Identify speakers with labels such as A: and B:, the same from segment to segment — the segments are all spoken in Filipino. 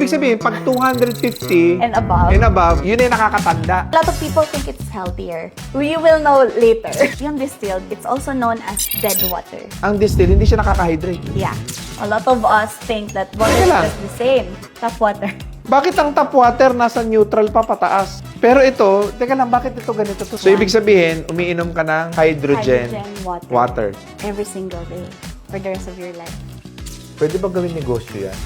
A: ibig sabihin, pag 250
B: And above.
A: yun ay nakakatanda.
B: A lot of people think it's healthier. You will know later. Yung distilled, it's also known as dead water.
A: Ang distill, hindi siya nakaka-hydrate.
B: Yeah. A lot of us think that water
A: Teka
B: is
A: lang.
B: just the same. Tap water.
A: Bakit ang tap water nasa neutral pa pataas? Pero ito, teka lang, bakit ito ganito to? So, ibig sabihin, umiinom ka ng hydrogen water.
B: Every single day. For the rest of your life.
A: Pwede ba gawin negosyo yan?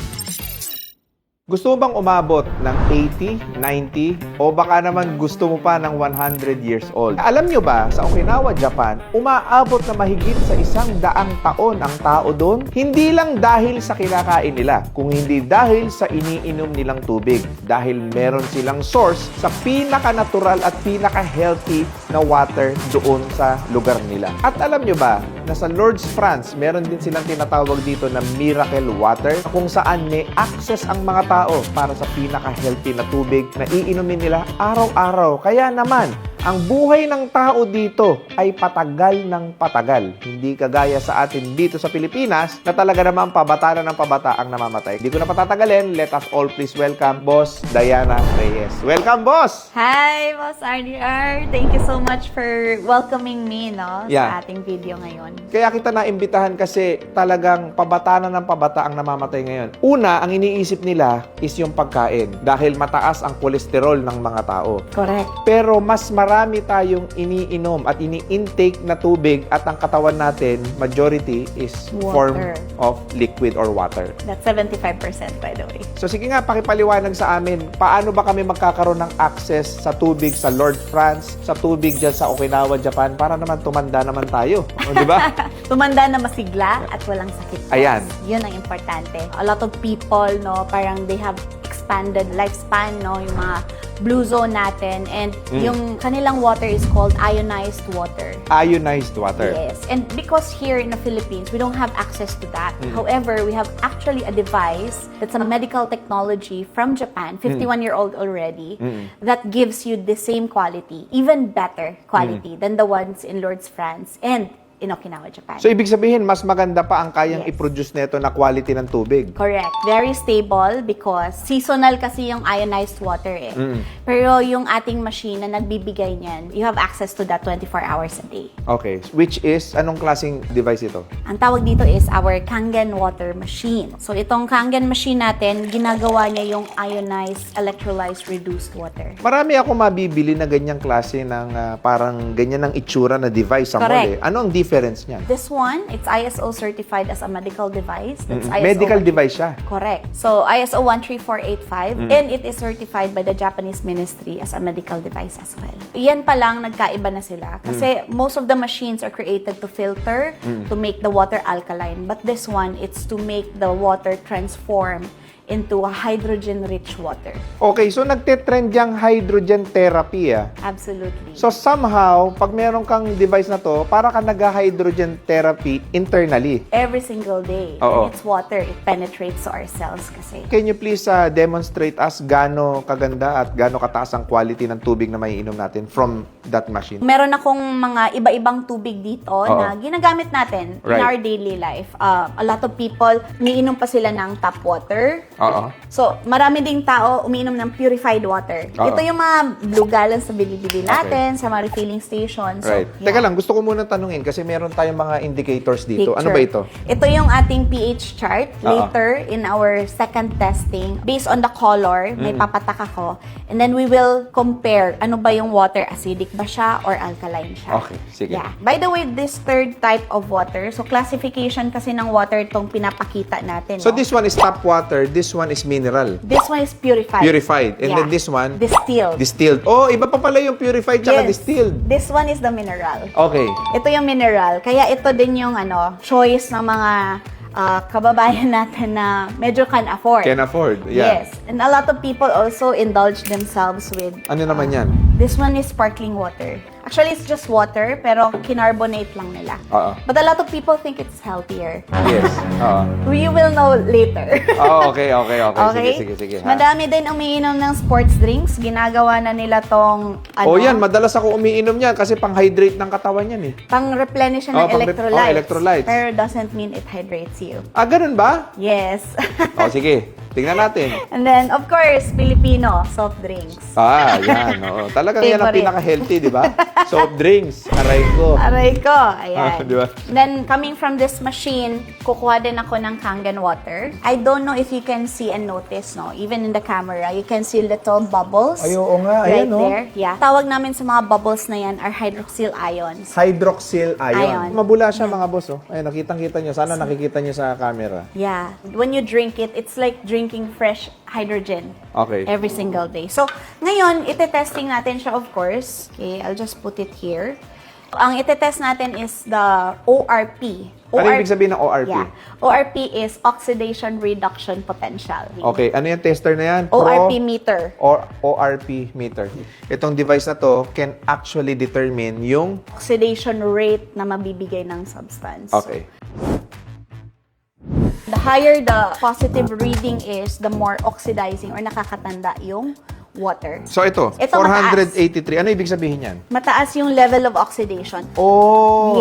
A: Gusto mo bang umabot ng 80, 90, o baka naman gusto mo pa ng 100 years old? Alam nyo ba, sa Okinawa, Japan, umaabot na mahigit sa 100 taon ang tao doon? Hindi lang dahil sa kinakain nila, kung hindi dahil sa iniinom nilang tubig. Dahil meron silang source sa pinaka-natural at pinaka-healthy na water doon sa lugar nila. At alam nyo ba, na sa Lourdes, France, meron din silang tinatawag dito na miracle water, kung saan may access ang mga tao para sa pinaka-healthy na tubig na iinumin nila araw-araw. Kaya naman, ang buhay ng tao dito ay patagal ng patagal. Hindi kagaya sa atin dito sa Pilipinas na talaga naman pabata na ng pabata ang namamatay. Hindi ko na patatagalin. Let us all please welcome Boss Diana Reyes. Welcome, Boss!
B: Hi, Boss RDR. Thank you so much for welcoming me, no?
A: Yeah.
B: Sa ating video ngayon.
A: Kaya kita naimbitahan kasi talagang pabata na ng pabata ang namamatay ngayon. Una, ang iniisip nila is yung pagkain dahil mataas ang kolesterol ng mga tao.
B: Correct.
A: Pero mas marami tayong iniinom at ini-intake na tubig at ang katawan natin, majority is form
B: Water.
A: of liquid or water.
B: That's 75% by the way.
A: So sige nga, pakipaliwanag sa amin, paano ba kami magkakaroon ng access sa tubig sa Lourdes, France, sa tubig dyan sa Okinawa, Japan, para naman tumanda naman tayo. O, di ba?
B: Tumanda na masigla at walang sakit.
A: Ayan.
B: Yun ang importante. A lot of people, no, parang they have expanded lifespan, no, yung mga blue zone natin, and yung kanilang water is called ionized water.
A: Ionized water.
B: Yes. And because here in the Philippines, we don't have access to that. However, we have actually a device that's a medical technology from Japan, 51-year-old already, that gives you the same quality, even better quality than the ones in Lourdes, France, and in Okinawa, Japan.
A: So ibig sabihin, mas maganda pa ang kayang
B: Yes.
A: i-produce nito na quality ng tubig.
B: Correct. Very stable because seasonal kasi yung ionized water eh. Pero yung ating machine na nagbibigay niyan, you have access to that 24 hours a day.
A: Okay. Which is, anong klaseng device ito?
B: Ang tawag dito is our Kangen water machine. So itong Kangen machine natin, ginagawa niya yung ionized, electrolyzed, reduced water.
A: Marami ako mabibili na ganyang klase ng parang ganyan ng itsura na device sa mall eh.
B: Correct.
A: Ano ang difference niya?
B: This one, it's ISO certified as a medical device. That's ISO
A: Medical device siya.
B: Correct. So, ISO 13485, and it is certified by the Japanese Ministry as a medical device as well. Yan pa lang, nagkaiba na sila. Kasi most of the machines are created to filter, to make the water alkaline. But this one, it's to make the water transform into a hydrogen-rich water.
A: Okay, so nagte-trend yung hydrogen therapy ah.
B: Absolutely.
A: So somehow, pag meron kang device na to, para ka nag-hydrogen therapy internally.
B: Every single day.
A: Oo.
B: And it's water. It penetrates to our cells kasi.
A: Can you please demonstrate us gaano kaganda at gaano kataas ang quality ng tubig na maiinom natin from that machine?
B: Meron akong mga iba-ibang tubig dito na ginagamit natin in
A: Right.
B: our daily life. A lot of people, umiinom pa sila ng tap water.
A: Oo.
B: So, marami ding tao umiinom ng purified water.
A: Oo.
B: Ito yung mga blue gallons sa bili-bili natin, sa mga refilling stations. So,
A: Right.
B: yeah.
A: Teka lang, gusto ko muna tanungin kasi meron tayong mga indicators dito. Ano ba ito?
B: Ito yung ating pH chart.
A: Oo.
B: Later, in our second testing, based on the color, may papatak ako. And then we will compare ano ba yung water, acidic ba siya or alkaline siya.
A: Okay, sige.
B: Yeah. By the way, this third type of water, so classification kasi ng water itong pinapakita natin.
A: So
B: no?
A: this one is tap water, this one is mineral.
B: This one is purified.
A: Purified. And
B: Yeah.
A: then this one?
B: Distilled.
A: Distilled. Oh, iba pa pala yung purified tsaka
B: Yes.
A: distilled.
B: This one is the mineral.
A: Okay.
B: Ito yung mineral. Kaya ito din yung choice ng mga kababayan natin na medyo can afford.
A: Can afford. Yeah.
B: Yes. And a lot of people also indulge themselves with
A: Ano naman yan?
B: this one is sparkling water. Actually, it's just water, pero kinarbonate lang nila.
A: Oo.
B: But a lot of people think it's healthier.
A: Yes. Oo.
B: We will know later.
A: Okay. Sige. Ha?
B: Madami din umiinom ng sports drinks. Ginagawa na nila tong
A: Yan. Madalas ako umiinom yan kasi pang-hydrate ng katawan yan eh.
B: pang-replenish siya ng electrolytes.
A: Electrolytes.
B: Pero doesn't mean it hydrates you.
A: Ganun ba?
B: Yes.
A: Sige. Tingnan natin.
B: And then, of course, Filipino soft drinks.
A: Yan. Oo. Talagang yan ang
B: Favorite.
A: pinaka-healthy, di ba? Soft drinks. Aray ko.
B: Aray ko. Ayan.
A: Di ba?
B: Then, coming from this machine, kukuha din ako ng Kangen water. I don't know if you can see and notice, no? Even in the camera, you can see little bubbles.
A: Ay, oo nga.
B: Right
A: Ayan, no?
B: there. Yeah. Tawag namin sa mga bubbles na yan are hydroxyl ions.
A: Hydroxyl ion.
B: Ion.
A: Mabula siya mga boss. Ayun, nakitang-kita nyo. Sana nakikita nyo sa camera.
B: Yeah. When you drink it, it's like drinking fresh hydrogen.
A: Okay.
B: Every single day. So, ngayon, ite-testing natin siya, of course. Okay, I'll just put it here. Ang ite-test natin is the ORP.
A: Ano ibig sabihin ng ORP?
B: Yeah. ORP is Oxidation Reduction Potential.
A: Okay, ano yung tester na yan?
B: ORP meter.
A: Or ORP meter. Itong device na to can actually determine yung...
B: Oxidation rate na mabibigay ng substance.
A: Okay.
B: The higher the positive reading is, the more oxidizing or nakakatanda yung water.
A: So ito,
B: Ito
A: 483. Ano ibig sabihin yan?
B: Mataas yung level of oxidation.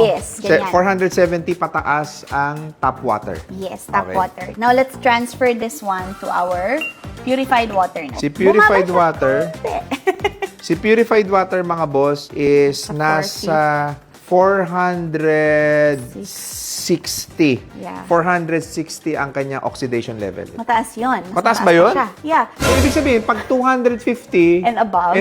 B: Yes, ganyan.
A: 470 pataas ang tap water.
B: Yes, tap
A: Okay.
B: water. Now, let's transfer this one to our purified water. Na.
A: Si purified
B: Bumaba siya
A: water,
B: konti.
A: si purified water mga boss is
B: Sa
A: nasa 460.
B: Yeah.
A: 460 ang kanyang oxidation level.
B: Mataas yun. Mas
A: Mataas ba yun?
B: siya. Yeah.
A: So, ibig sabihin, pag 250
B: And above.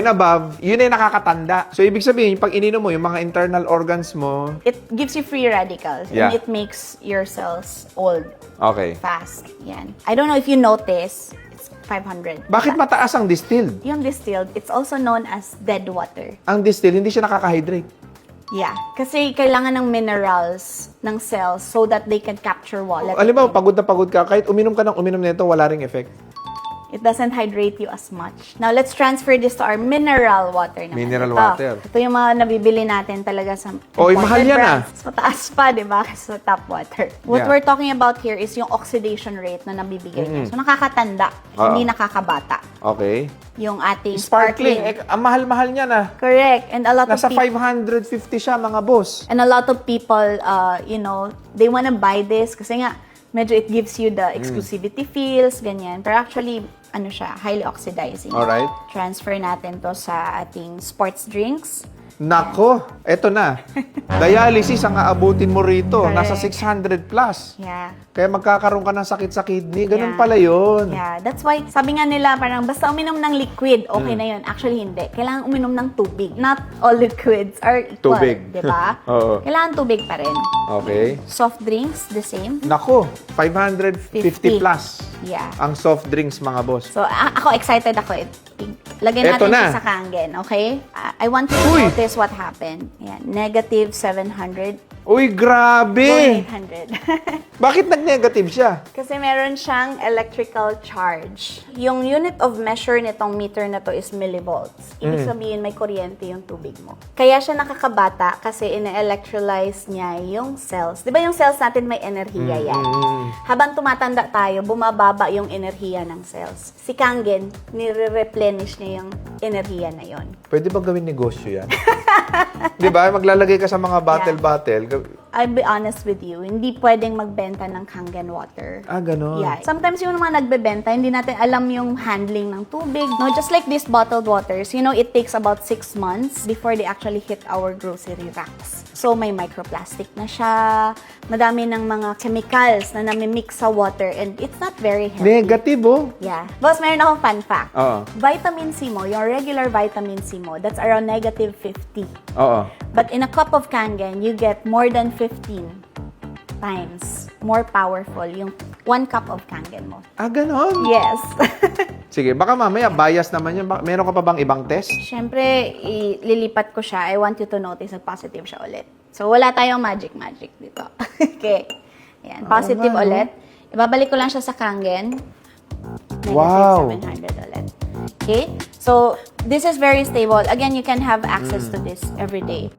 A: yun ay nakakatanda. So, ibig sabihin, pag ininom mo, yung mga internal organs mo,
B: It gives you free radicals.
A: Yeah.
B: And it makes your cells old
A: okay.
B: fast. Yan. I don't know if you notice, it's 500.
A: Bakit mataas ang distilled?
B: Yung distilled, it's also known as dead water.
A: Ang distilled, hindi siya nakaka-hydrate.
B: Yeah. Kasi kailangan ng minerals ng cells so that they can capture water.
A: Alam mo, pagod na pagod ka, kahit uminom ka ng uminom nito, wala ring effect.
B: It doesn't hydrate you as much. Now, let's transfer this to our mineral water naman.
A: Mineral
B: Ito.
A: water.
B: Ito yung mga nabibili natin talaga sa
A: Oy,
B: imported
A: mahal yan,
B: brands. Mas mataas pa, di ba? Sa tap water. What
A: Yeah.
B: we're talking about here is yung oxidation rate na nabibigay niya. So, nakakatanda. Hindi nakakabata.
A: Okay.
B: Yung ating
A: Sparkling.
B: sparkling.
A: Ang mahal-mahal niya na.
B: Correct. And a lot
A: Nasa
B: of people...
A: 550 siya, mga boss.
B: And a lot of people, they wanna buy this kasi nga, medyo it gives you the exclusivity feels, ganyan. Pero actually, highly oxidizing.
A: Alright.
B: Transfer natin to sa ating sports drinks.
A: Nako, eto na. Dialysis ang aabutin mo rito.
B: Correct.
A: Nasa 600 plus.
B: Yeah.
A: Kaya magkakaroon ka ng sakit sa kidney. Ganun
B: Yeah.
A: pala yun.
B: Yeah, that's why sabi nga nila parang basta uminom ng liquid, okay na yun. Actually, hindi. Kailangan uminom ng tubig. Not all liquids are equal.
A: Tubig.
B: Di ba?
A: Oo.
B: Kailangan tubig pa rin.
A: Okay.
B: Soft drinks, the same.
A: Nako, 550 plus
B: Yeah.
A: ang soft drinks, mga boss.
B: So, ako excited ako. Lagyan
A: Eto
B: natin
A: na.
B: siya sa Kangen, okay? I want you to
A: Uy!
B: notice what happened. Yan, negative 700,
A: Uy, grabe!
B: 800.
A: Bakit nag-negative siya?
B: Kasi meron siyang electrical charge. Yung unit of measure nitong meter na to is millivolts. Ibig sabihin, may kuryente yung tubig mo. Kaya siya nakakabata kasi ine-electrolyze niya yung cells. Di ba yung cells natin may enerhiya yan? Habang tumatanda tayo, bumababa yung enerhiya ng cells. Si Kangen, nire-replenish niya yung enerhiya na yon.
A: Pwede ba gawin negosyo yan? Di ba? Maglalagay ka sa mga bottle-bottle.
B: I'll be honest with you, hindi pwedeng magbenta ng Kangen water.
A: Ganon.
B: Yeah. Sometimes yung mga nagbebenta, hindi natin alam yung handling ng tubig. No, just like these bottled waters, it takes about 6 months before they actually hit our grocery racks. So, may microplastic na siya, madami ng mga chemicals na namimix sa water, and it's not very healthy.
A: Negative, oh.
B: Yeah. Boss, mayroon akong fun fact.
A: Oo.
B: Vitamin C mo, yung regular vitamin C mo, that's around negative 50.
A: Oo.
B: But in a cup of Kangen, you get more than 15 times more powerful yung 1 cup of Kangen mo.
A: Ganon.
B: Yes.
A: Sige, baka mamaya bias naman yun. Meron ka pa bang ibang test?
B: Siyempre, ililipat ko siya. I want you to notice na positive siya ulit. So, wala tayong magic dito. Okay. Ayan, positive
A: nga, no?
B: ulit. Ibabalik ko lang siya sa Kangen. Negative
A: Wow.
B: 700 ulit. Okay? So, this is very stable. Again, you can have access to this every day.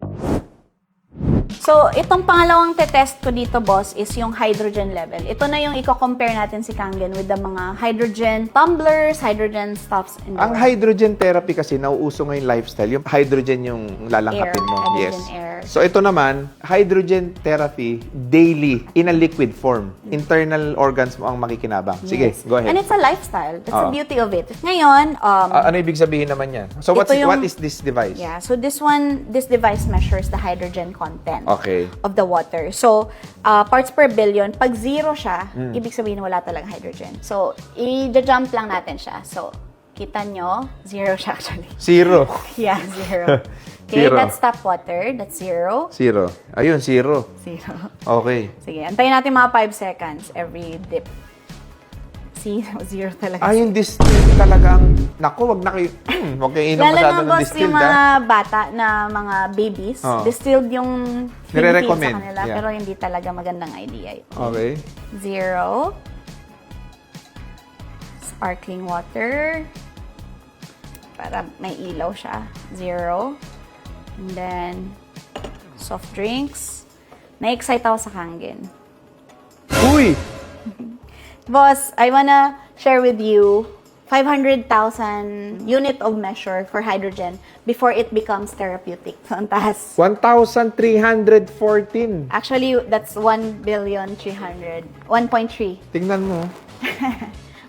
B: So, itong pangalawang te-test ko dito, boss, is yung hydrogen level. Ito na yung i-compare natin si Kangen with the mga hydrogen tumblers, hydrogen stuffs. In the
A: Ang hydrogen therapy kasi nauuso ngayong lifestyle, yung hydrogen yung lalangkapin
B: Air,
A: mo.
B: hydrogen
A: Yes.
B: air.
A: So ito naman, hydrogen therapy daily in a liquid form. Internal organs mo ang makikinabang. Sige,
B: Yes.
A: go ahead.
B: And it's a lifestyle. That's the
A: Oo.
B: beauty of it. Ngayon,
A: Ano ibig sabihin naman yan? So
B: Ito yung-
A: what is this device?
B: yeah, so this device measures the hydrogen content
A: Okay.
B: of the water. So, parts per billion, pag zero siya, ibig sabihin wala talagang hydrogen. So, i-jump lang natin siya. So, kita nyo, zero siya actually.
A: Zero.
B: Yeah, zero. Okay,
A: Zero.
B: that's tap water. That's zero.
A: Zero. Ayun, zero.
B: Zero.
A: Okay.
B: Sige, antayin natin mga 5 seconds every dip. See, zero talaga.
A: Ah, yung distilled talagang, naku, wag na kayo, wag kayo inom
B: Lalo
A: masyado
B: na
A: ng
B: boss,
A: distilled,
B: yung mga bata na mga babies,
A: Oo.
B: distilled yung
A: Nire-recommend,
B: sa kanila,
A: yeah.
B: pero hindi talaga magandang idea.
A: Okay.
B: Zero. Sparkling water. Para may ilaw siya. Zero. And then, soft drinks. Na-excite ako sa Kangen.
A: Uy!
B: Boss, I wanna share with you 500,000 unit of measure for hydrogen before it becomes therapeutic. So, ang taas.
A: 1,314.
B: Actually, that's 1,300,000,000. 1.3.
A: Tingnan mo.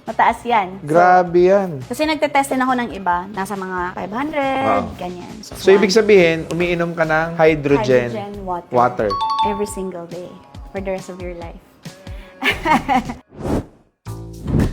B: Mataas yan.
A: Grabe yan.
B: Kasi nagtetest din ako ng iba. Nasa mga 500,
A: Wow.
B: ganyan.
A: So, ibig sabihin, umiinom ka ng hydrogen, water.
B: Every single day. For the rest of your life.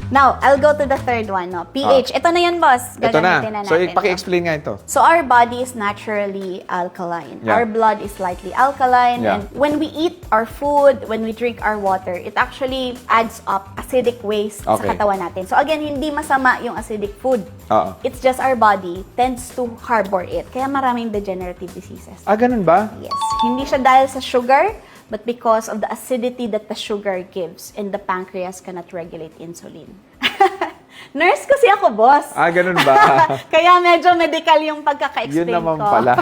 B: Now, I'll go to the third one, no? pH. Ito na yun, boss.
A: Ito
B: Gagamitin
A: na.
B: natin.
A: So, paki-explain nga ito.
B: So, our body is naturally alkaline.
A: Yeah.
B: Our blood is slightly alkaline.
A: Yeah.
B: And when we eat our food, when we drink our water, it actually adds up acidic waste sa
A: Okay.
B: katawan natin. So, again, hindi masama yung acidic food.
A: Oo.
B: It's just our body tends to harbor it. Kaya maraming degenerative diseases.
A: Ah, ganun ba?
B: Yes. Hindi siya dahil sa sugar, but because of the acidity that the sugar gives and the pancreas cannot regulate insulin. Nurse kasi ako, boss.
A: Ah, ganun ba?
B: Kaya medyo medical yung pagkaka-explain
A: Yun naman
B: ko.
A: pala.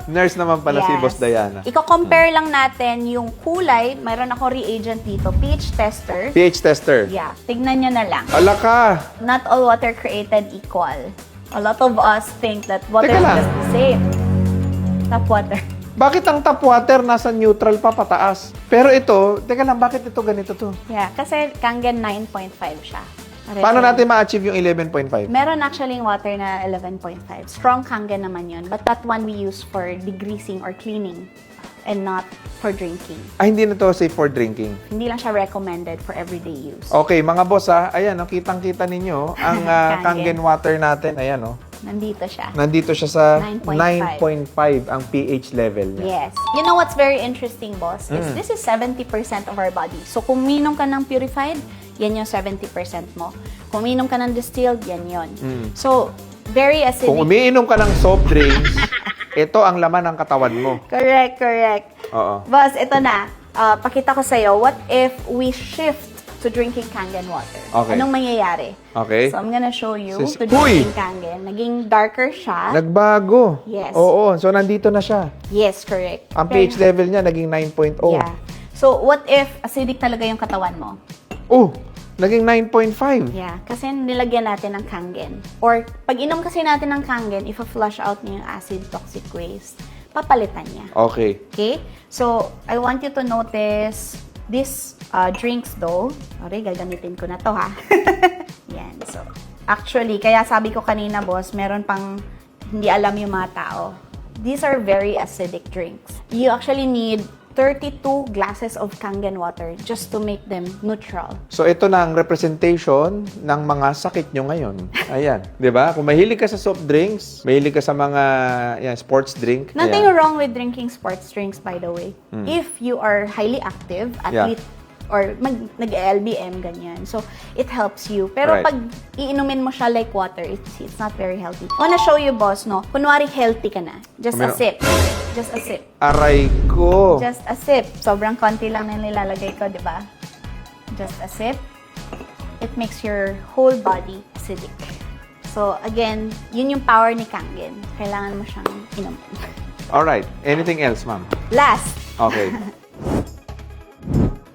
A: Nurse naman pala si
B: Yes.
A: Boss Diana.
B: Iko-compare lang natin yung kulay. Mayroon ako reagent dito, pH tester.
A: pH tester.
B: Yeah, tignan nyo na lang.
A: Ala ka!
B: Not all water created equal. A lot of us think that water
A: Teka
B: is
A: lang.
B: just the same. Tap water.
A: Bakit ang tap water nasa neutral pa pataas? Pero ito, teka lang, bakit ito ganito to?
B: Yeah, kasi Kangen 9.5 siya.
A: Paano natin ma-achieve yung 11.5?
B: Meron actually yung water na 11.5. Strong Kangen naman yun. But that one we use for degreasing or cleaning and not for drinking.
A: Ah, hindi na to safe for drinking.
B: Hindi lang siya recommended for everyday use.
A: Okay, mga boss ayan, kitang-kita ninyo ang
B: Kangen.
A: Kangen water natin. Ayan,
B: Nandito siya.
A: nandito siya sa
B: 9.5.
A: 9.5 ang pH level niya.
B: Yes. You know what's very interesting, boss? Is this is 70% of our body. So, kung minom ka ng purified, yan yung 70% mo. Kung minom ka ng distilled, yan yun. So, very acidic.
A: Kung umiinom ka ng soft drinks, ito ang laman ng katawan mo.
B: Correct, correct.
A: Oo.
B: Boss, ito na. Pakita ko sa'yo, what if we shift to drinking Kangen water?
A: Okay.
B: Anong mangyayari?
A: Okay.
B: So, I'm gonna show you
A: Sis-
B: to
A: Uy!
B: drinking Kangen. Naging darker siya.
A: Nagbago.
B: Yes.
A: Oo, so nandito na siya.
B: Yes, correct.
A: Ang
B: Pero-
A: pH level niya naging 9.0.
B: Yeah. So, what if acidic talaga yung katawan mo?
A: Oh, naging 9.5.
B: Yeah, kasi nilagyan natin ng Kangen. Or, pag inom kasi natin ng Kangen, if flush out niya yung acid toxic waste, papalitan niya.
A: Okay.
B: Okay? So, I want you to notice this drinks though. Sorry, gagamitin ko na to ha. Yan. So, actually, kaya sabi ko kanina, boss, meron pang hindi alam yung mga tao. These are very acidic drinks. You actually need 32 glasses of Kangen water just to make them neutral.
A: So ito na ang representation ng mga sakit nyo ngayon. Ayan, 'di ba? Kung mahilig ka sa soft drinks, mahilig ka sa mga sports drink.
B: Nothing
A: ayan.
B: wrong with drinking sports drinks, by the way. If you are highly active, athlete, or nag-LBM, ganyan. So, it helps you. Pero
A: Right.
B: pag iinumin mo siya like water, it's not very healthy. I wanna show you, boss, no? Kunwari healthy ka na. Just a sip. Just a sip.
A: Aray ko.
B: Just a sip. Sobrang konti lang na nilalagay ko, di ba? Just a sip. It makes your whole body acidic. So, again, yun yung power ni Kangen. Kailangan mo siyang inumin.
A: Alright. Anything else, ma'am?
B: Last,
A: Okay.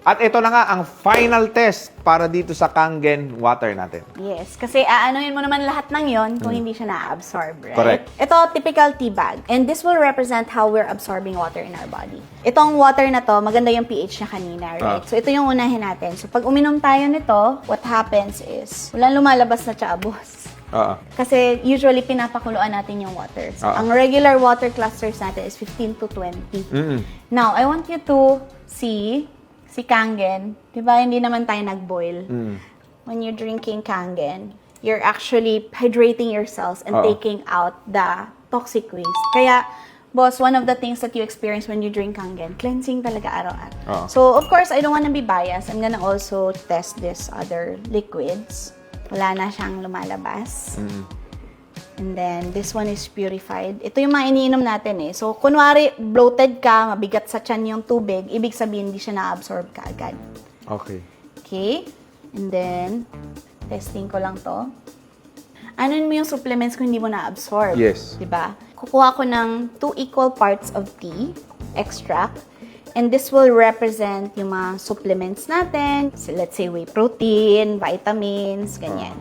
A: At ito na nga ang final test para dito sa Kangen water natin.
B: yes. Kasi aanuhin mo naman lahat ng yon kung hindi siya na-absorb, right?
A: Correct.
B: Ito, typical tea bag. And this will represent how we're absorbing water in our body. Itong water na to, maganda yung pH niya kanina, right? So, ito yung unahin natin. So, pag uminom tayo nito, what happens is, walang lumalabas na chabos. Kasi usually pinapakuluan natin yung water. So, ang regular water clusters natin is 15 to 20. Now, I want you to see si Kangen, di ba hindi naman tayo nag-boil? When you're drinking Kangen, you're actually hydrating your cells and taking out the toxic waste. Kaya, boss, one of the things that you experience when you drink Kangen, cleansing talaga araw-araw. So, of course, I don't want to be biased. I'm gonna also test this other liquids. Wala na siyang lumalabas. And then, this one is purified. Ito yung mga iniinom natin eh. So, kunwari, bloated ka, mabigat sa tiyan yung tubig, ibig sabihin, hindi siya na-absorb ka agad.
A: Okay.
B: Okay? And then, testing ko lang to. Anuin mo yung supplements kung hindi mo na-absorb?
A: Yes.
B: Diba? Kukuha ko ng 2 equal parts of tea, extract, and this will represent yung mga supplements natin. So, let's say whey protein, vitamins, ganyan.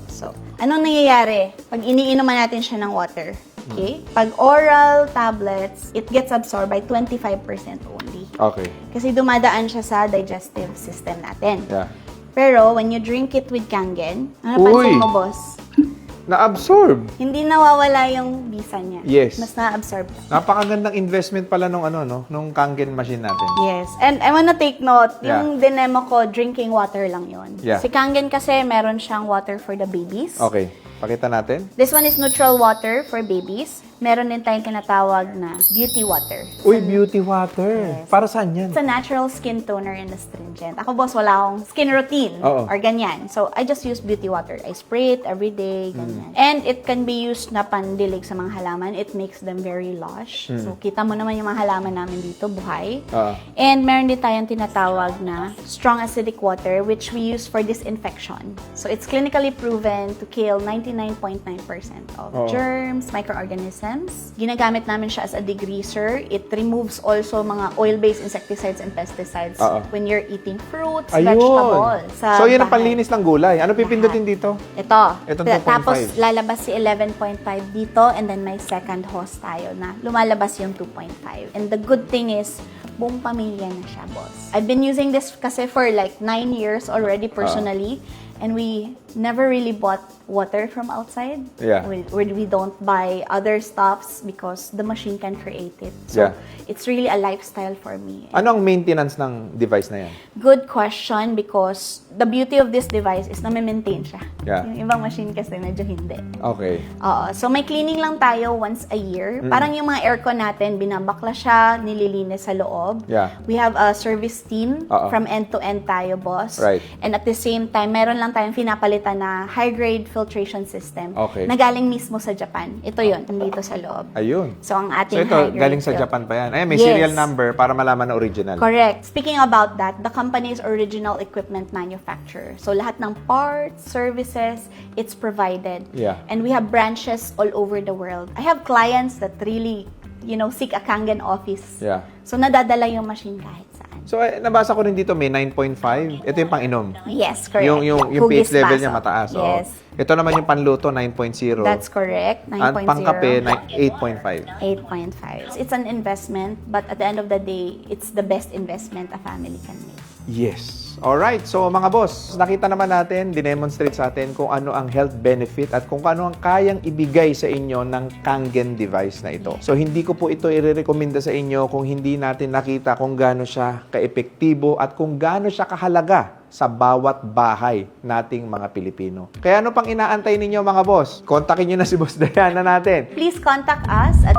B: So, anong nangyayari pag iniinuman natin siya ng water? Okay? Pag oral tablets, it gets absorbed by 25% only.
A: Okay.
B: Kasi dumadaan siya sa digestive system natin.
A: Yeah.
B: Pero, when you drink it with Kangen, ano
A: Uy!
B: pansin mo, boss?
A: Na-absorb.
B: Hindi nawawala yung bisa niya.
A: Yes.
B: Mas na-absorb.
A: Napakagandang investment pala nung nung Kangen machine natin.
B: Yes. And I wanna take note,
A: Yeah.
B: yung dinemo ko, drinking water lang yon.
A: Yeah.
B: Si Kangen kasi meron siyang water for the babies.
A: Okay. Pakita natin.
B: This one is neutral water for babies. Meron din tayong kinatawag na beauty water.
A: Uy, beauty water.
B: Yes.
A: Para saan yan?
B: It's a natural skin toner and astringent. Ako, boss, wala akong skin routine
A: Oo.
B: or ganyan. So, I just use beauty water. I spray it every day, ganyan. And it can be used na pandilig sa mga halaman. It makes them very lush. So, kita mo naman yung mga halaman namin dito, buhay. And meron din tayong tinatawag na strong acidic water, which we use for disinfection. So, it's clinically proven to kill 99.9% of germs, microorganisms. Ginagamit namin siya as a degreaser. It removes also mga oil-based insecticides and pesticides when you're eating fruits, vegetables.
A: So, yun ang
B: bahay.
A: panlinis ng gulay. Ano pipindutin dito?
B: Ito.
A: Itong 2.5.
B: Tapos, lalabas si 11.5 dito and then may second host tayo na lumalabas yung 2.5. And the good thing is, buong pamilya na siya, boss. I've been using this kasi for like 9 years already personally. And we never really bought water from outside.
A: Yeah.
B: We don't buy other stuffs because the machine can create it. So, it's really a lifestyle for me.
A: Ano ang maintenance ng device na yan?
B: Good question because the beauty of this device is na may maintain siya.
A: Yeah.
B: Yung ibang machine kasi medyo hindi.
A: Okay.
B: So, may cleaning lang tayo once a year. Parang yung mga aircon natin, binabakla siya, nililinis sa loob.
A: Yeah.
B: We have a service team from end to end tayo, boss.
A: Right.
B: And at the same time, meron lang tayong pinapalitan na high-grade filtration system
A: Okay.
B: na galing mismo sa Japan. Ito yun, nandito sa loob.
A: Ayun.
B: So, ang
A: So,
B: ating
A: ito,
B: high-grade
A: galing sa
B: fil-
A: Japan pa yan. Ay, may
B: Yes.
A: serial number para malaman na original.
B: Correct. Speaking about that, the company is original equipment manufacturer. So, lahat ng parts, services, it's provided.
A: Yeah.
B: And we have branches all over the world. I have clients that really, seek a Kangen office.
A: Yeah.
B: So, nadadala yung machine kahit saan.
A: So, nabasa ko rin dito may 9.5. Ito yung pang-inom.
B: Yes, correct.
A: Yung
B: Hugis
A: pH level
B: baso.
A: niya mataas. oo.
B: Yes.
A: Ito naman yung panluto, 9.0.
B: That's correct. 9.0.
A: At pangkape, 8.5.
B: 8.5. It's an investment, but at the end of the day, it's the best investment a family can make.
A: Yes. Alright, so mga boss, nakita naman natin, dinemonstrate sa atin kung ano ang health benefit at kung ano ang kayang ibigay sa inyo ng Kangen device na ito. So hindi ko po ito i-recommenda sa inyo kung hindi natin nakita kung gaano siya kaepektibo at kung gaano siya kahalaga sa bawat bahay nating mga Pilipino. Kaya ano pang inaantay ninyo mga boss? Kontakin nyo na si Boss Diana natin.
B: Please contact us at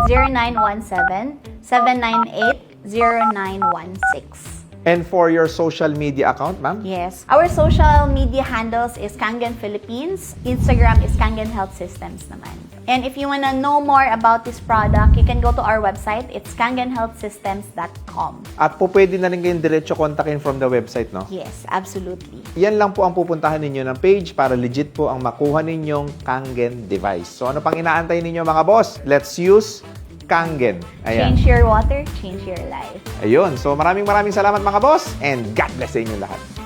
B: 0917-798-0916.
A: And for your social media account, ma'am?
B: Yes. Our social media handles is Kangen Philippines. Instagram is Kangen Health Systems naman. And if you want to know more about this product, you can go to our website. It's kangenhealthsystems.com.
A: At po pwede na rin kayong diretso kontakin from the website, no?
B: Yes, absolutely.
A: Yan lang po ang pupuntahan ninyo ng page para legit po ang makuha ninyong Kangen device. So ano pang inaantay ninyo mga boss? Let's use Kangen. Ayan.
B: Change your water, change your life.
A: Ayun. So maraming salamat mga boss and God bless sa inyo lahat.